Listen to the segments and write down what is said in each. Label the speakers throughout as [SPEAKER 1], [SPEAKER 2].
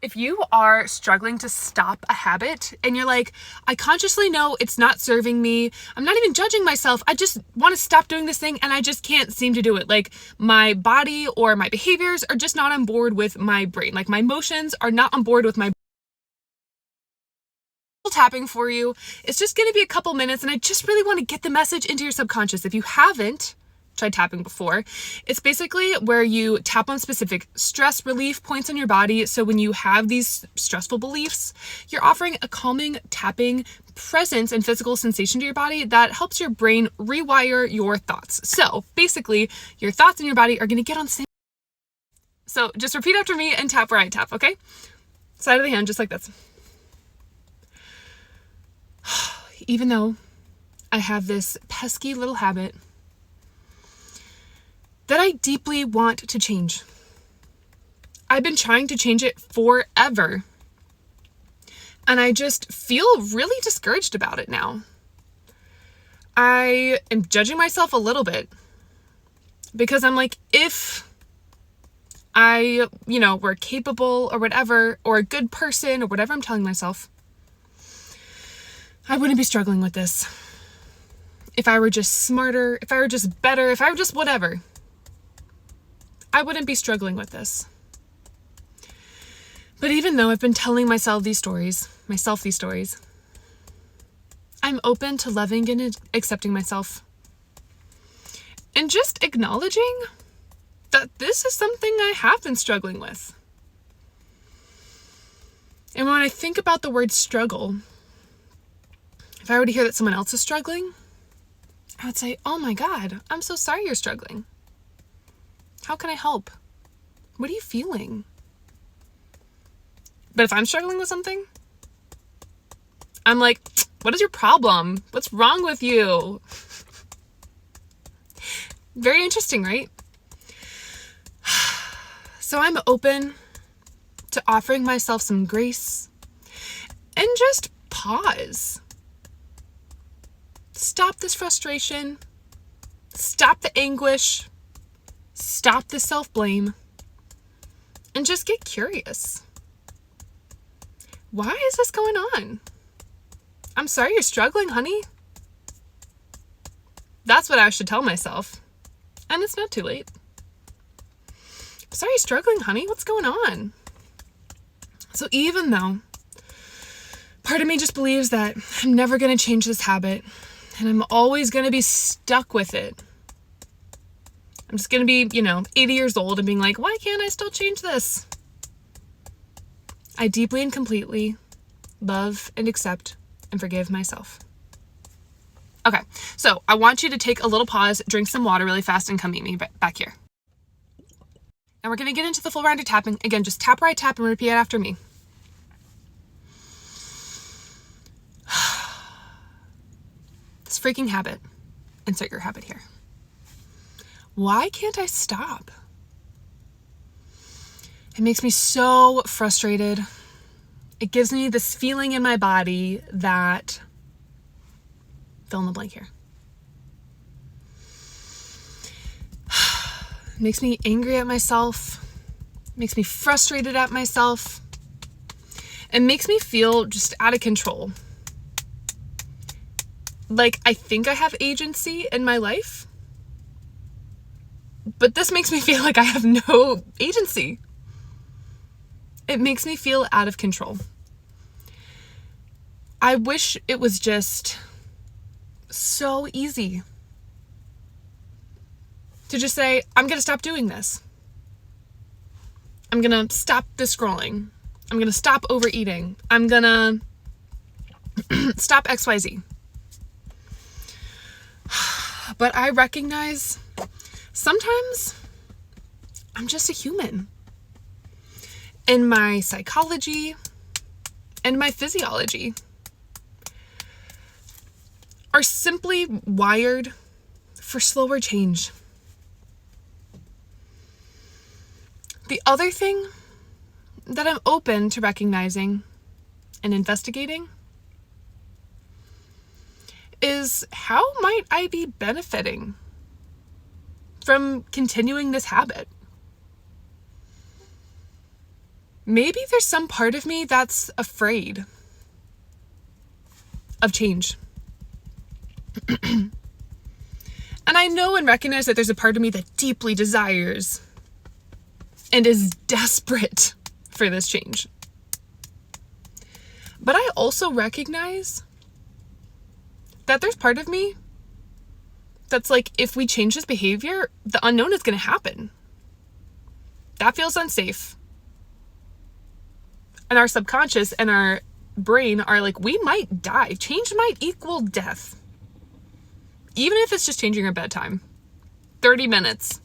[SPEAKER 1] If you are struggling to stop a habit and you're like, I consciously know it's not serving me, I'm not even judging myself, I just want to stop doing this thing and I just can't seem to do it. Like my body or my behaviors are just not on board with my brain. Like my emotions are not on board with my tapping for you. It's just going to be a couple minutes and I just really want to get the message into your subconscious. If you haven't tried tapping before, it's basically where you tap on specific stress relief points in your body. So when you have these stressful beliefs, you're offering a calming tapping presence and physical sensation to your body that helps your brain rewire your thoughts. So basically your thoughts in your body are going to get on the same. So just repeat after me and tap where I tap, okay? Side of the hand, just like this. Even though I have this pesky little habit that I deeply want to change. I've been trying to change it forever. And I just feel really discouraged about it now. I am judging myself a little bit because I'm like, if I, were capable or whatever, or a good person or whatever I'm telling myself, I wouldn't be struggling with this. If I were just smarter, if I were just better, if I were just whatever, I wouldn't be struggling with this. But even though I've been telling myself these stories, I'm open to loving and accepting myself. And just acknowledging that this is something I have been struggling with. And when I think about the word struggle, if I were to hear that someone else is struggling, I would say, oh my God, I'm so sorry you're struggling. How can I help? What are you feeling? But if I'm struggling with something, I'm like, what is your problem? What's wrong with you? Very interesting, right? So I'm open to offering myself some grace and just pause. Stop this frustration. Stop the anguish. Stop the self-blame. And just get curious. Why is this going on? I'm sorry you're struggling, honey. That's what I should tell myself. And it's not too late. I'm sorry you're struggling, honey. What's going on? So even though part of me just believes that I'm never going to change this habit and I'm always going to be stuck with it, I'm just going to be, 80 years old and being like, why can't I still change this? I deeply and completely love and accept and forgive myself. Okay, so I want you to take a little pause, drink some water really fast, and come meet me back here. Now we're going to get into the full round of tapping. Again, just tap where I tap and repeat after me. This freaking habit. Insert your habit here. Why can't I stop? It makes me so frustrated. It gives me this feeling in my body that, fill in the blank here. It makes me angry at myself. It makes me frustrated at myself. It makes me feel just out of control. Like I think I have agency in my life, but this makes me feel like I have no agency. It makes me feel out of control. I wish it was just so easy to just say, I'm going to stop doing this. I'm going to stop this scrolling. I'm going to stop overeating. I'm going to stop XYZ. But I recognize sometimes I'm just a human. And my psychology and my physiology are simply wired for slower change. The other thing that I'm open to recognizing and investigating is how might I be benefiting from continuing this habit? maybe there's some part of me that's afraid of change. And I know and recognize that there's a part of me that deeply desires and is desperate for this change. But I also recognize that there's part of me that's like, if we change this behavior, the unknown is going to happen. That feels unsafe. And our subconscious and our brain are like, we might die. Change might equal death. Even if it's just changing our bedtime. 30 minutes.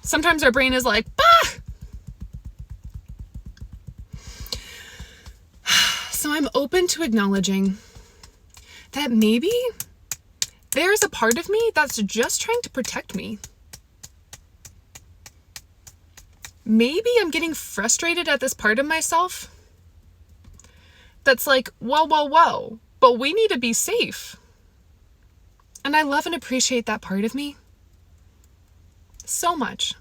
[SPEAKER 1] Sometimes our brain is like, bah! So I'm open to acknowledging that maybe there's a part of me that's just trying to protect me. Maybe I'm getting frustrated at this part of myself that's like, whoa, but we need to be safe. And I love and appreciate that part of me so much.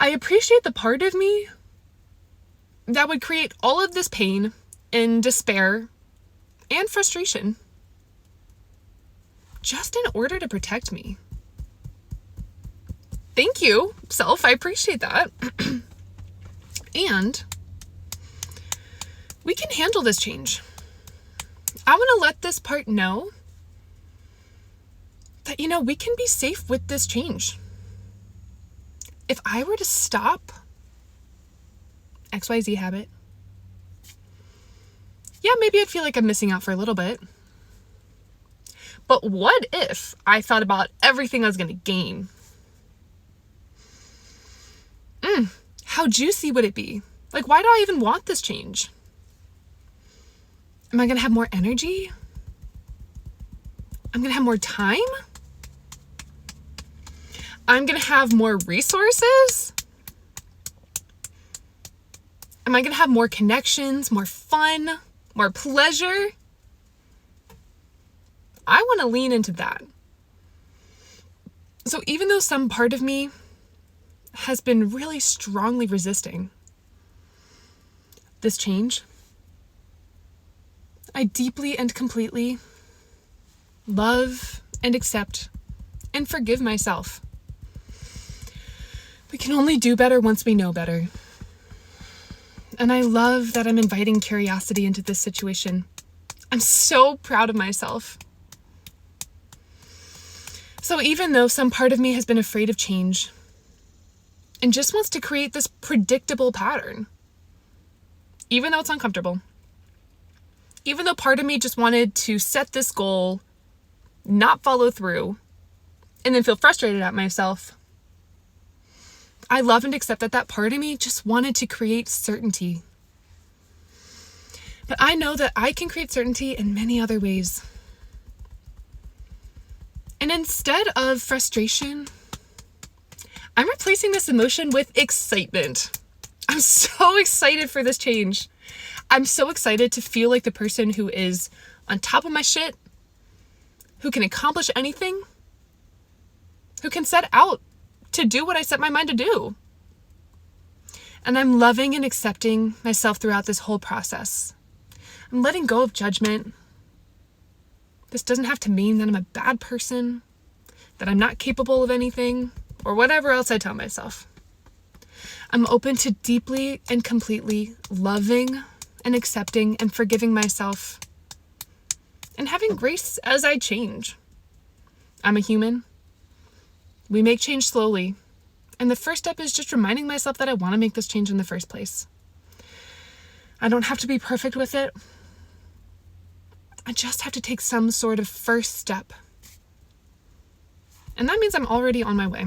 [SPEAKER 1] I appreciate the part of me that would create all of this pain and despair and frustration just in order to protect me. Thank you, self. I appreciate that. And we can handle this change. I want to let this part know that, we can be safe with this change. If I were to stop XYZ habit, yeah, maybe I'd feel like I'm missing out for a little bit. But what if I thought about everything I was going to gain? How juicy would it be? Like, why do I even want this change? Am I going to have more energy? I'm going to have more time? I'm going to have more resources? Am I going to have more connections, more fun, more pleasure? I want to lean into that. So even though some part of me has been really strongly resisting this change, I deeply and completely love and accept and forgive myself. We can only do better once we know better. And I love that I'm inviting curiosity into this situation. I'm so proud of myself. So even though some part of me has been afraid of change and just wants to create this predictable pattern, even though it's uncomfortable, even though part of me just wanted to set this goal, not follow through, and then feel frustrated at myself, I love and accept that that part of me just wanted to create certainty. But I know that I can create certainty in many other ways. And instead of frustration, I'm replacing this emotion with excitement. I'm so excited for this change. I'm so excited to feel like the person who is on top of my shit, who can accomplish anything, who can set out to do what I set my mind to do. And I'm loving and accepting myself throughout this whole process. I'm letting go of judgment. This doesn't have to mean that I'm a bad person, that I'm not capable of anything, or whatever else I tell myself. I'm open to deeply and completely loving and accepting and forgiving myself and having grace as I change. I'm a human. We make change slowly. And the first step is just reminding myself that I want to make this change in the first place. I don't have to be perfect with it. I just have to take some sort of first step. And that means I'm already on my way.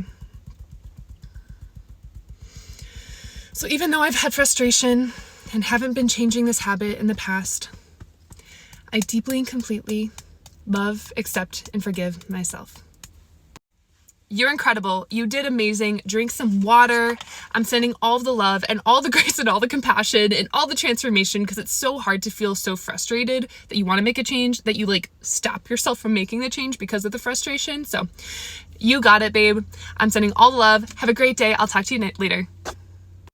[SPEAKER 1] So even though I've had frustration and haven't been changing this habit in the past, I deeply and completely love, accept, and forgive myself. You're incredible. You did amazing. Drink some water. I'm sending all of the love and all the grace and all the compassion and all the transformation, because it's so hard to feel so frustrated that you want to make a change, that you stop yourself from making the change because of the frustration. So you got it, babe. I'm sending all the love. Have a great day. I'll talk to you later.